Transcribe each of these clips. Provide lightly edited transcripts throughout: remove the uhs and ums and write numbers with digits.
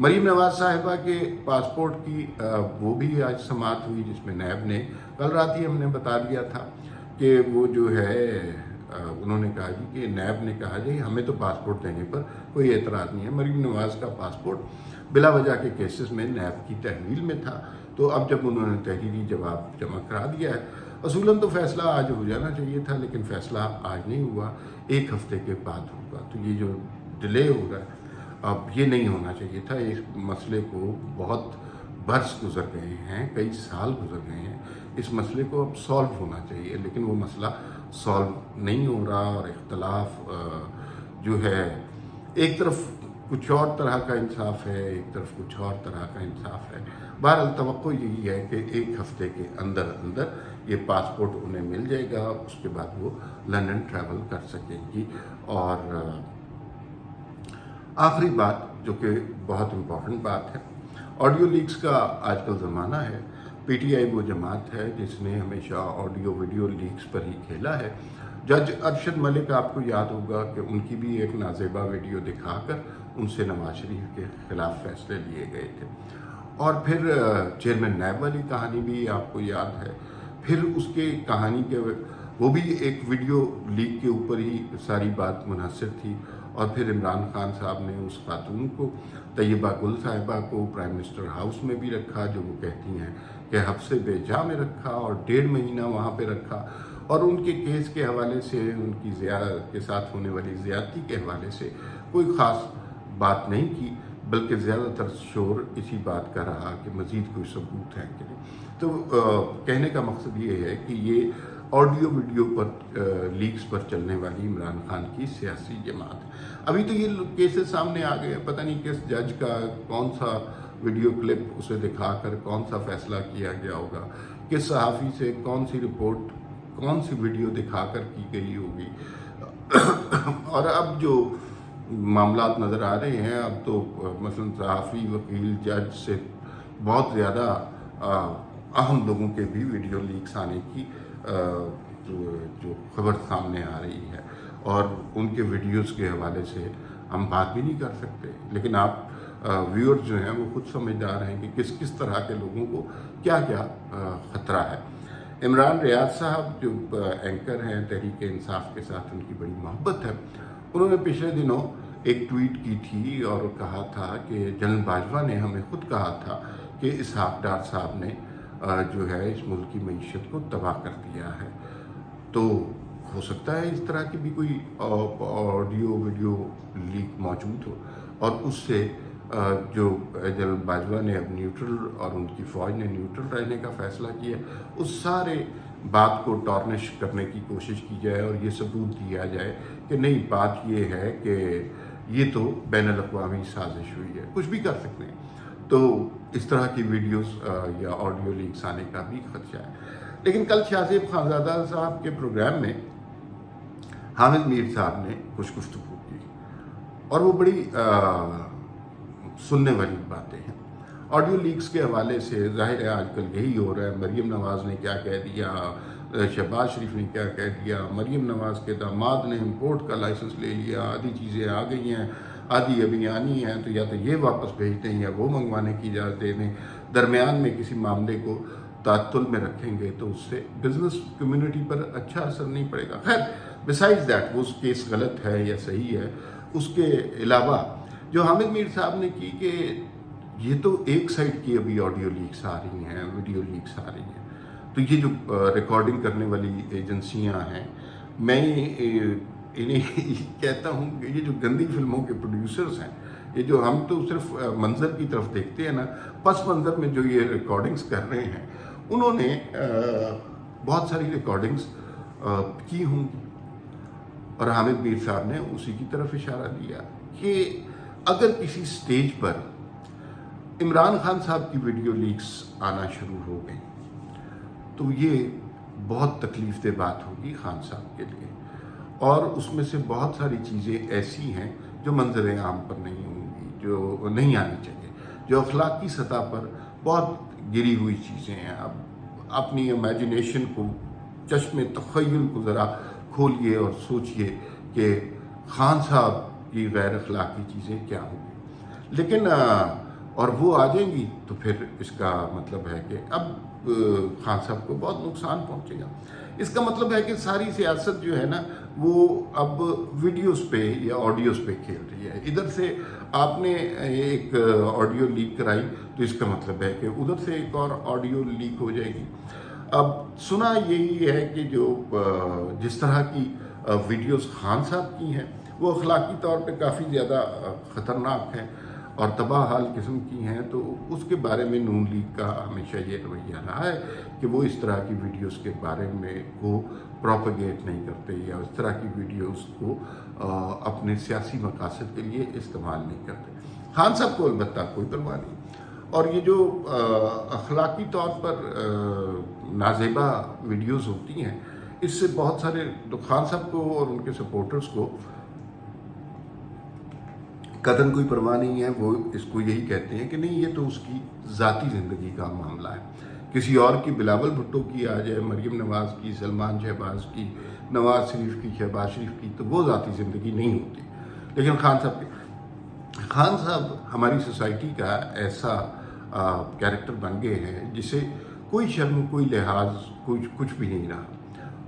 مریم نواز صاحبہ کے پاسپورٹ کی وہ بھی آج سماعت ہوئی، جس میں نیب نے کل رات ہی ہم نے بتا دیا تھا کہ وہ جو ہے انہوں نے کہا جی کہ نیب نے کہا جی ہمیں تو پاسپورٹ دینے پر کوئی اعتراض نہیں ہے۔ مریم نواز کا پاسپورٹ بلا وجہ کے کیسز میں نیب کی تحویل میں تھا، تو اب جب انہوں نے تحریری جواب جمع کرا دیا ہے، اصولاً تو فیصلہ آج ہو جانا چاہیے تھا، لیکن فیصلہ آج نہیں ہوا، 1 ہفتے کے بعد ہوگا۔ تو یہ جو ڈیلے ہو رہا ہے اب یہ نہیں ہونا چاہیے تھا۔ اس مسئلے کو بہت برس گزر گئے ہیں، کئی سال گزر گئے ہیں، اس مسئلے کو اب سالو ہونا چاہیے، لیکن وہ مسئلہ سالو نہیں ہو رہا، اور اختلاف جو ہے ایک طرف کچھ اور طرح کا انصاف ہے، ایک طرف کچھ اور طرح کا انصاف ہے۔ بہرحال توقع یہی ہے کہ 1 ہفتے کے اندر یہ پاسپورٹ انہیں مل جائے گا، اس کے بعد وہ لندن ٹریول کر سکیں گی۔ اور آخری بات جو کہ بہت امپورٹنٹ بات ہے، آڈیو لیکس کا آج کل زمانہ ہے۔ پی ٹی آئی وہ جماعت ہے جس نے ہمیشہ آڈیو ویڈیو لیکس پر ہی کھیلا ہے۔ جج ارشد ملک آپ کو یاد ہوگا کہ ان کی بھی ایک نازیبا ویڈیو دکھا کر ان سے نواز شریف کے خلاف فیصلے لیے گئے تھے، اور پھر چیئرمین نیب والی کہانی بھی آپ کو یاد ہے۔ پھر اس کے کہانی کے وہ بھی ایک ویڈیو لیک کے اوپر ہی ساری بات منحصر تھی، اور پھر عمران خان صاحب نے اس خاتون کو، طیبہ گل صاحبہ کو پرائم منسٹر ہاؤس میں بھی رکھا، جو وہ کہتی ہیں کہ حبس بے جا میں رکھا، اور 1.5 مہینہ وہاں پہ رکھا، اور ان کے کیس کے حوالے سے، ان کی کے ساتھ ہونے والی زیادتی کے حوالے سے کوئی خاص بات نہیں کی، بلکہ زیادہ تر شور اسی بات کا رہا کہ مزید کوئی ثبوت ہے کہ نہیں۔ تو کہنے کا مقصد یہ ہے کہ یہ آڈیو ویڈیو پر لیکس پر چلنے والی عمران خان کی سیاسی جماعت ہے۔ ابھی تو یہ کیسز سامنے آ گئے، پتہ نہیں کس جج کا کون سا ویڈیو کلپ اسے دکھا کر کون سا فیصلہ کیا گیا ہوگا، کس صحافی سے کون سی رپورٹ، کون سی ویڈیو دکھا کر کی گئی ہوگی۔ اور اب جو معاملات نظر آ رہے ہیں، اب تو مثلا صحافی، وکیل، جج سے بہت زیادہ اہم لوگوں کے بھی ویڈیو لیکس آنے کی جو خبر سامنے آ رہی ہے، اور ان کے ویڈیوز کے حوالے سے ہم بات بھی نہیں کر سکتے، لیکن آپ ویورز جو ہیں وہ خود سمجھدار ہیں کہ کس کس طرح کے لوگوں کو کیا کیا خطرہ ہے۔ عمران ریاض صاحب جو اینکر ہیں تحریک انصاف کے ساتھ ان کی بڑی محبت ہے، انہوں نے پچھلے دنوں ایک ٹویٹ کی تھی اور کہا تھا کہ جنرل باجوہ نے ہمیں خود کہا تھا کہ اسحاق ڈار صاحب نے جو ہے اس ملک کی معیشت کو تباہ کر دیا ہے۔ تو ہو سکتا ہے اس طرح کی بھی کوئی آڈیو ویڈیو لیک موجود ہو، اور اس سے جو جنرل باجوہ نے اب نیوٹرل اور ان کی فوج نے نیوٹرل رہنے کا فیصلہ کیا، اس سارے بات کو ٹارنش کرنے کی کوشش کی جائے، اور یہ ثبوت دیا جائے کہ نہیں، بات یہ ہے کہ یہ تو بین الاقوامی سازش ہوئی ہے، کچھ بھی کر سکتے ہیں۔ تو اس طرح کی ویڈیوز یا آڈیو لیکس آنے کا بھی خدشہ ہے۔ لیکن کل شاہ زیب خانزادہ صاحب کے پروگرام میں حامد میر صاحب نے کچھ گفتگو کی، اور وہ بڑی سننے والی باتیں ہیں۔ آڈیو لیکس کے حوالے سے ظاہر ہے آج کل یہی ہو رہا ہے، مریم نواز نے کیا کہہ دیا، شہباز شریف نے کیا کہہ دیا، مریم نواز کے داماد نے امپورٹ کا لائسنس لے لیا، آدھی چیزیں آ گئی ہیں، آدھی ابھی آنی ہیں، تو یا تو یہ واپس بھیج دیں یا وہ منگوانے کی اجازت دے دیں۔ درمیان میں کسی معاملے کو تعطل میں رکھیں گے تو اس سے بزنس کمیونٹی پر اچھا اثر نہیں پڑے گا۔ خیر بسائز دیٹ وہ کیس غلط ہے یا صحیح ہے، اس کے علاوہ جو حامد میر صاحب نے کی کہ یہ تو ایک سائڈ کی ابھی آڈیو لیکس آ رہی ہیں، ویڈیو لیکس آ رہی ہیں، تو یہ جو ریکارڈنگ کرنے والی ایجنسیاں ہیں، میں انہیں کہتا ہوں کہ یہ جو گندی فلموں کے پروڈیوسرز ہیں، یہ جو ہم تو صرف منظر کی طرف دیکھتے ہیں نا، پس منظر میں جو یہ ریکارڈنگز کر رہے ہیں، انہوں نے بہت ساری ریکارڈنگز کی ہوں گی، اور حامد میر صاحب نے اسی کی طرف اشارہ دیا کہ اگر کسی سٹیج پر عمران خان صاحب کی ویڈیو لیکس آنا شروع ہو گئی تو یہ بہت تکلیف دہ بات ہوگی خان صاحب کے لیے، اور اس میں سے بہت ساری چیزیں ایسی ہیں جو منظر عام پر نہیں ہوں گی، جو نہیں آنی چاہیے، جو اخلاقی سطح پر بہت گری ہوئی چیزیں ہیں۔ اب اپنی امیجنیشن کو، چشم تخیل کو ذرا کھولیے اور سوچئے کہ خان صاحب کی غیر اخلاقی چیزیں کیا ہوں گی۔ لیکن اور وہ آ جائیں گی تو پھر اس کا مطلب ہے کہ اب خان صاحب کو بہت نقصان پہنچے گا۔ اس کا مطلب ہے کہ ساری سیاست جو ہے نا وہ اب ویڈیوز پہ یا آڈیوز پہ کھیل رہی ہے۔ ادھر سے آپ نے ایک آڈیو لیک کرائی تو اس کا مطلب ہے کہ ادھر سے ایک اور آڈیو لیک ہو جائے گی۔ اب سنا یہی ہے کہ جو جس طرح کی ویڈیوز خان صاحب کی ہیں وہ اخلاقی طور پہ کافی زیادہ خطرناک ہیں اور تباہ حال قسم کی ہیں، تو اس کے بارے میں نون لیگ کا ہمیشہ یہ رویہ رہا ہے کہ وہ اس طرح کی ویڈیوز کے بارے میں کو پروپیگیٹ نہیں کرتے یا اس طرح کی ویڈیوز کو اپنے سیاسی مقاصد کے لیے استعمال نہیں کرتے۔ خان صاحب کو البتہ کوئی پرواہ نہیں، اور یہ جو اخلاقی طور پر نازیبا ویڈیوز ہوتی ہیں اس سے بہت سارے خان صاحب کو اور ان کے سپورٹرز کو قطعاً کوئی پرواہ نہیں ہے۔ وہ اس کو یہی کہتے ہیں کہ نہیں، یہ تو اس کی ذاتی زندگی کا معاملہ ہے، کسی اور کی، بلاول بھٹو کی آ جائے، مریم نواز کی، سلمان شہباز کی، نواز شریف کی، شہباز شریف کی، تو وہ ذاتی زندگی نہیں ہوتی، لیکن خان صاحب ہماری سوسائٹی کا ایسا کیریکٹر بن گئے ہیں جسے کوئی شرم، کوئی لحاظ، کچھ بھی نہیں رہا۔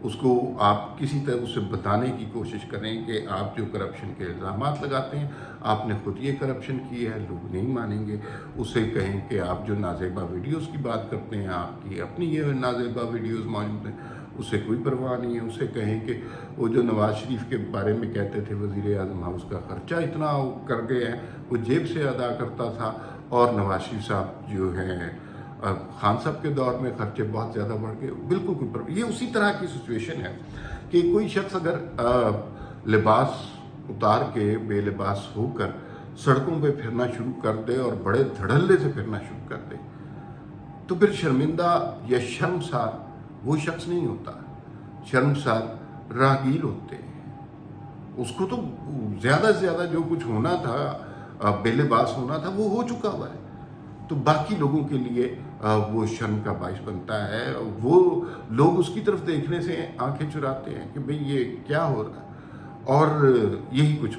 اس کو آپ کسی طرح اسے بتانے کی کوشش کریں کہ آپ جو کرپشن کے الزامات لگاتے ہیں آپ نے خود یہ کرپشن کی ہے، لوگ نہیں مانیں گے۔ اسے کہیں کہ آپ جو نازیبا ویڈیوز کی بات کرتے ہیں، آپ کی اپنی یہ نازیبا ویڈیوز موجود ہیں، اسے کوئی پرواہ نہیں ہے۔ اسے کہیں کہ وہ جو نواز شریف کے بارے میں کہتے تھے وزیر اعظم ہاؤس کا خرچہ اتنا کر گئے ہیں، وہ جیب سے ادا کرتا تھا، اور نواز شریف صاحب جو ہیں خان صاحب کے دور میں خرچے بہت زیادہ بڑھ گئے، بالکل کوئی پرواہ۔ یہ اسی طرح کی سچویشن ہے کہ کوئی شخص اگر لباس اتار کے بے لباس ہو کر سڑکوں پہ پھرنا شروع کر دے اور بڑے دھڑلے سے پھرنا شروع کر دے تو پھر شرمندہ یا شرمسار وہ شخص نہیں ہوتا، شرمسار راہگیر ہوتے ہیں۔ اس کو تو زیادہ سے زیادہ جو کچھ ہونا تھا، بے لباس ہونا تھا، وہ ہو چکا ہوا ہے، تو باقی لوگوں کے لیے وہ شرم کا باعث بنتا ہے۔ وہ لوگ اس کی طرف دیکھنے سے آنکھیں چراتے ہیں کہ بھئی یہ کیا ہو رہا ہے، اور یہی کچھ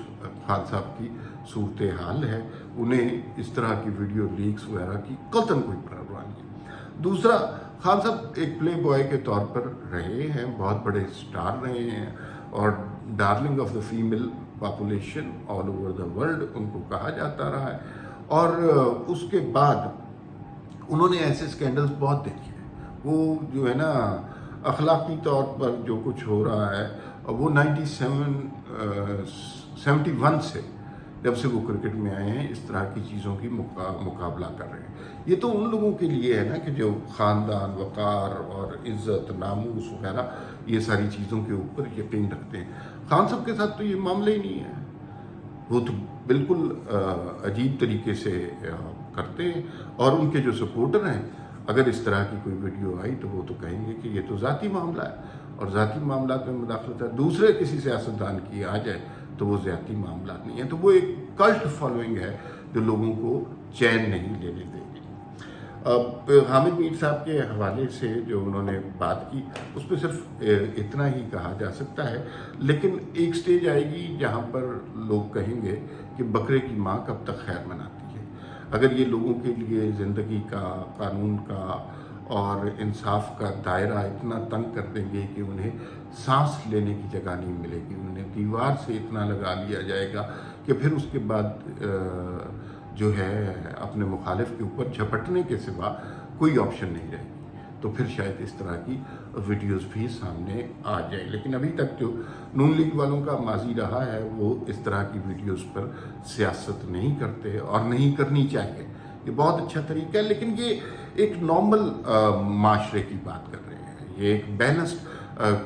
خان صاحب کی صورتحال ہے۔ انہیں اس طرح کی ویڈیو لیکس وغیرہ کی قطعاً کوئی پرواہ نہیں ہے۔ دوسرا، خان صاحب ایک پلے بوائے کے طور پر رہے ہیں، بہت بڑے سٹار رہے ہیں، اور darling of the female population all over the world in کو کہا جاتا رہا ہے، اور اس کے بعد انہوں نے ایسے سکینڈلز بہت دیکھے ہیں۔ وہ جو ہے نا اخلاقی طور پر جو کچھ ہو رہا ہے، وہ 71 سے جب سے وہ کرکٹ میں آئے ہیں اس طرح کی چیزوں کی مقابلہ کر رہے ہیں۔ یہ تو ان لوگوں کے لیے ہے نا کہ جو خاندان، وقار اور عزت، ناموس وغیرہ یہ ساری چیزوں کے اوپر یقین رکھتے ہیں۔ خان صاحب کے ساتھ تو یہ معاملہ ہی نہیں ہے، وہ تو بالکل عجیب طریقے سے کرتے ہیں، اور ان کے جو سپورٹر ہیں اگر اس طرح کی کوئی ویڈیو آئی تو وہ تو کہیں گے کہ یہ تو ذاتی معاملہ ہے، اور ذاتی معاملات میں مداخلت ہے۔ دوسرے کسی سیاستدان کی آ جائے تو وہ ذاتی معاملات نہیں ہیں، تو وہ ایک کلٹ فالوئنگ ہے جو لوگوں کو چین نہیں لینے دے گی۔ اب حامد میر صاحب کے حوالے سے جو انہوں نے بات کی اس پہ صرف اتنا ہی کہا جا سکتا ہے، لیکن ایک سٹیج آئے گی جہاں پر لوگ کہیں گے کہ بکرے کی ماں کب تک خیر مناتی ہے۔ اگر یہ لوگوں کے لیے زندگی کا، قانون کا اور انصاف کا دائرہ اتنا تنگ کر دیں گے کہ انہیں سانس لینے کی جگہ نہیں ملے گی، انہیں دیوار سے اتنا لگا لیا جائے گا کہ پھر اس کے بعد جو ہے اپنے مخالف کے اوپر جھپٹنے کے سوا کوئی آپشن نہیں رہے گی، تو پھر شاید اس طرح کی ویڈیوز بھی سامنے آ جائیں۔ لیکن ابھی تک جو نون لیگ والوں کا ماضی رہا ہے وہ اس طرح کی ویڈیوز پر سیاست نہیں کرتے اور نہیں کرنی چاہیے۔ یہ بہت اچھا طریقہ ہے، لیکن یہ ایک نارمل معاشرے کی بات کر رہے ہیں، یہ ایک بیلنسڈ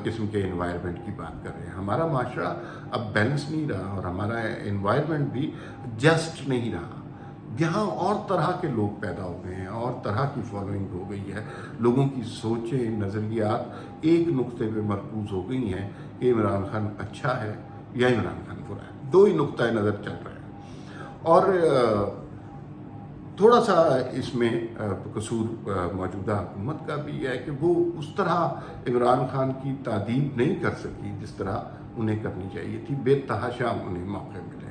قسم کے انوائرمنٹ کی بات کر رہے ہیں۔ ہمارا معاشرہ اب بیلنس نہیں رہا اور ہمارا انوائرمنٹ بھی جسٹ نہیں رہا۔ یہاں اور طرح کے لوگ پیدا ہو گئے ہیں، اور طرح کی فالوئنگ ہو گئی ہے، لوگوں کی سوچیں، نظریات ایک نقطے پہ مرکوز ہو گئی ہیں کہ عمران خان اچھا ہے یا عمران خان برا ہے، دو ہی نقطۂ نظر چل رہے ہیں۔ اور تھوڑا سا اس میں قصور موجودہ حکومت کا بھی ہے کہ وہ اس طرح عمران خان کی تعدیب نہیں کر سکی جس طرح انہیں کرنی چاہیے تھی، بے تحاشا انہیں موقع ملے۔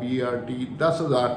BRT, 10,000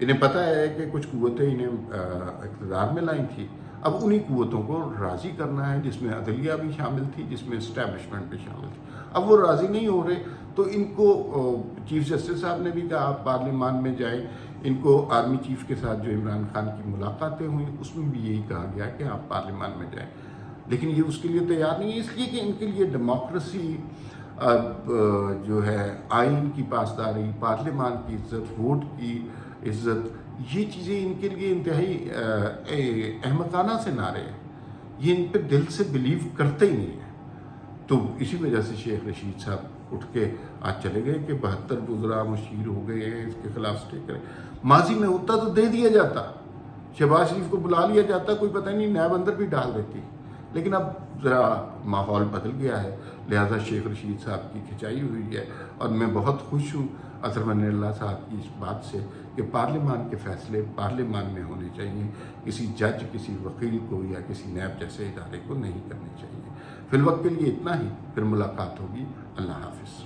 انہیں پتہ ہے کہ کچھ قوتیں انہیں اقتدار میں لائیں تھی، اب انہی قوتوں کو راضی کرنا ہے، جس میں عدلیہ بھی شامل تھی، جس میں اسٹیبلشمنٹ بھی شامل تھی۔ اب وہ راضی نہیں ہو رہے تو ان کو چیف جسٹس صاحب نے بھی کہا آپ پارلیمان میں جائیں، ان کو آرمی چیف کے ساتھ جو عمران خان کی ملاقاتیں ہوئیں اس میں بھی یہی کہا گیا کہ آپ پارلیمان میں جائیں، لیکن یہ اس کے لیے تیار نہیں ہے، اس لیے کہ ان کے لیے ڈیموکریسی جو ہے، آئین کی پاسداری، پارلیمان کی عزت، ووٹ کی عزت، یہ چیزیں ان کے لیے انتہائی احمقانہ سے نعرے ہیں، یہ ان پہ دل سے بلیو کرتے ہی نہیں ہیں۔ تو اسی وجہ سے شیخ رشید صاحب اٹھ کے آج چلے گئے کہ 72 وزراء مشیر ہو گئے ہیں، اس کے خلاف سٹے کریں۔ ماضی میں ہوتا تو دے دیا جاتا، شہباز شریف کو بلا لیا جاتا، کوئی پتہ نہیں نیب اندر بھی ڈال دیتی، لیکن اب ذرا ماحول بدل گیا ہے، لہذا شیخ رشید صاحب کی کھنچائی ہوئی ہے، اور میں بہت خوش ہوں اظہر من اللہ صاحب کی اس بات سے کہ پارلیمان کے فیصلے پارلیمان میں ہونے چاہیے، کسی جج، کسی وکیل کو یا کسی نیب جیسے ادارے کو نہیں کرنے چاہیے۔ فی الوقت کے لیے اتنا ہی، پھر ملاقات ہوگی۔ اللہ حافظ۔